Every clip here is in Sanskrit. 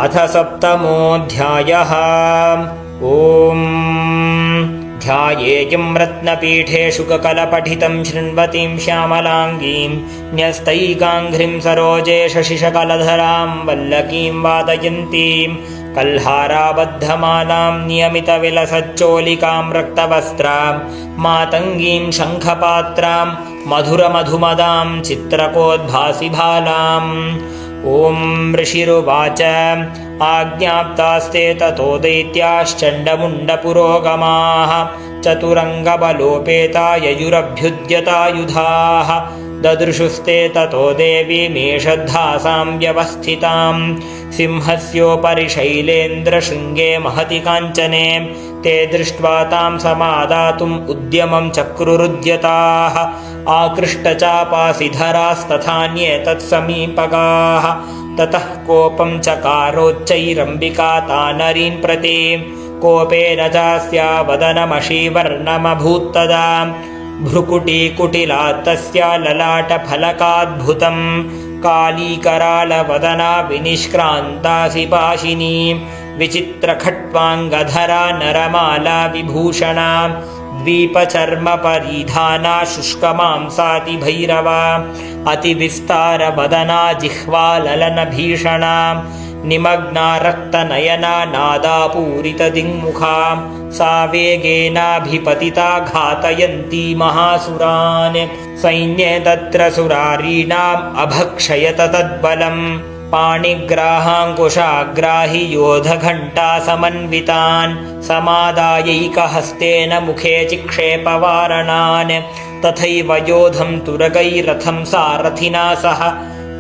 अथ सप्तमोऽध्यायः। ॐ ध्यायेयं रत्नपीठे शुककलपठितं शृण्वतीं श्यामलाङ्गीं न्यस्तैकाङ्घ्रिं सरोजे शशिशकलधरां वल्लकीं वादयन्तीं कल्हाराबद्धमालां नियमितविलसच्चोलिकां रक्तवस्त्रां मातङ्गीं शङ्खपात्रां मधुरमधुमदां चित्रकोद्भासिभालाम्। ॐ ऋषिरुवाच आज्ञाप्तास्ते ततो दैत्याश्चण्डमुण्डपुरोगमाः चतुरङ्गबलोपेता ययुरभ्युद्यतायुधाः ददृशुस्ते ततो देवीमेषद्धासां व्यवस्थितां सिंहस्योपरि शैलेन्द्रशृङ्गे महति काञ्चने ते दृष्ट्वा तां समादातुम् उद्यमं चक्रुरुद्यताः आकृष्टचापासिधरास्तथान्ये तत्समीपगाः ततः कोपं चकारोच्चैरम्बिका तानरीन् प्रति कोपेन चास्या वदनमशीवर्णमभूत्तदा भ्रुकुटीकुटिलात् तस्या ललाटफलकाद्भुतं कालीकरालवदना विनिष्क्रान्तासि पाशिनी विचित्रखट्वाङ्गधरा नरमाला विभूषणा द्वीपचर्मपरिधाना शुष्कमांसातिभैरवा अतिविस्तारवदना जिह्वाललनभीषणा निमग्ना रक्तनयना नादापूरितदिङ्मुखा सा वेगेनाभिपतिता घातयन्ती महासुरान् सैन्ये तत्र सुरारीणाम् अभक्षयत तद्बलम् पाणिग्राहाङ्कुशाग्राहि योधघण्टा समन्वितान् समादायैकहस्तेन मुखे चिक्षेपवारणान् तथैव योधं तुरगैरथं सारथिना सह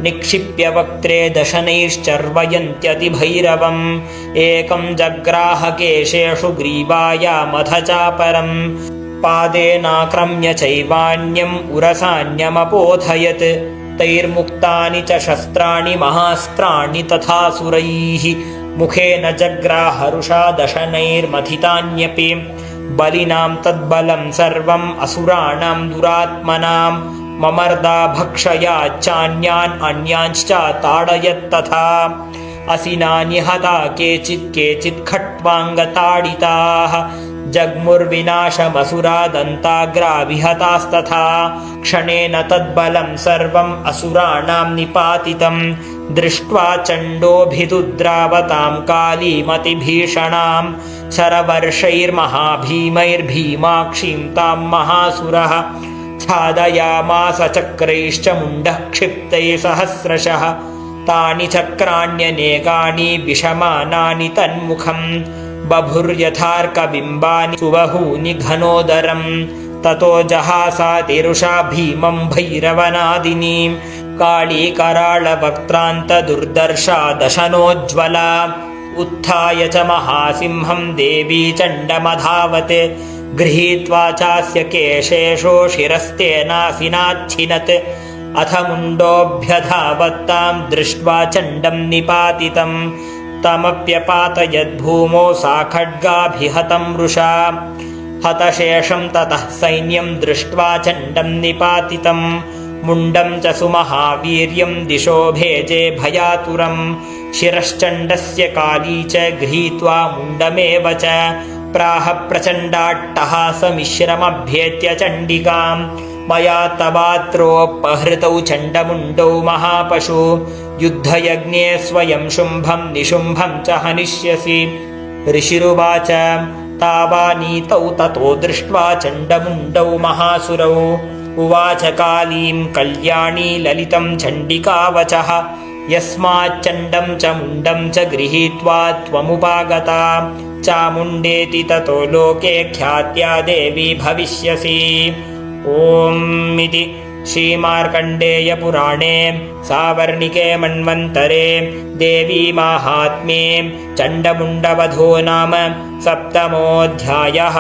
निक्षिप्य वक्त्रे दशनैश्चर्वयन्त्यतिभैरवम् एकं जग्राहकेशेषु ग्रीवायामथ चापरं पादेनाक्रम्य चैवान्यम् उरसान्यमपोथयत् तैर्मुक्तानि च शस्त्राणि महास्त्राणि तथासुरैः मुखेन जग्राहरुषा दशनैर्मथितान्यपि बलिनां तद्बलं सर्वम् असुराणां दुरात्मनां ममर्दा भक्षयाच्चान्यान् अन्यांश्च ताडयत्तथा असिना निहता केचित् खट्वाङ्गताडिताः जग्मुर्विनाशमसुरा दन्ताग्रा विहतास्तथा क्षणेन तद्बलं सर्वम् असुराणां निपातितं दृष्ट्वा चण्डोऽभिदुद्रावतां कालीमतिभीषणां शरवर्षैर्महाभीमैर्भीमाक्षीं तां महासुरः छादयामास चक्रैश्च मुण्डः क्षिप्तैः सहस्रशः तानि चक्राण्यनेकानि विषमानानि तन्मुखम् बभुर्यथार्कबिम्बानि सुबहूनि घनोदरं ततो जहासातिरुषा भीमं भैरवनादिनीं काळीकराळवक्त्रान्तदुर्दर्शा दशनोज्ज्वला उत्थाय च महासिंहं देवी चण्डमधावत् गृहीत्वा चास्य केशेषो शिरस्तेनासिनाच्छिनत् अथ मुण्डोऽभ्यधावत्तां दृष्ट्वा चण्डं निपातितं तमप्यपातयद्भूमौ सा खड्गाभिहतं वृषा हतशेषं ततः सैन्यं दृष्ट्वा चण्डं निपातितं मुण्डं च सुमहावीर्यं दिशो भेजे भयातुरं शिरश्चण्डस्य काली च गृहीत्वा मुण्डमेव च प्राह प्रचण्डाट्टहासमिश्रमभ्येत्य चण्डिकां मया तवात्रोपहृतौ चण्डमुण्डौ महापशु युद्धयज्ञे स्वयं शुम्भं निशुम्भं च हनिष्यसि। ऋषिरुवाच तावानीतौ ततो दृष्ट्वा चण्डमुण्डौ महासुरौ उवाच कालीं कल्याणी ललितं चण्डिकावचः यस्माच्चण्डं च मुण्डं च गृहीत्वा त्वमुपागता चामुण्डेति ततो लोके ख्यात्या देवी भविष्यसि। ॐ इति श्रीमार्कण्डेयपुराणे सावर्णिके मन्वन्तरे देवीमाहात्म्ये चण्डमुण्डवधो नाम सप्तमोऽध्यायः।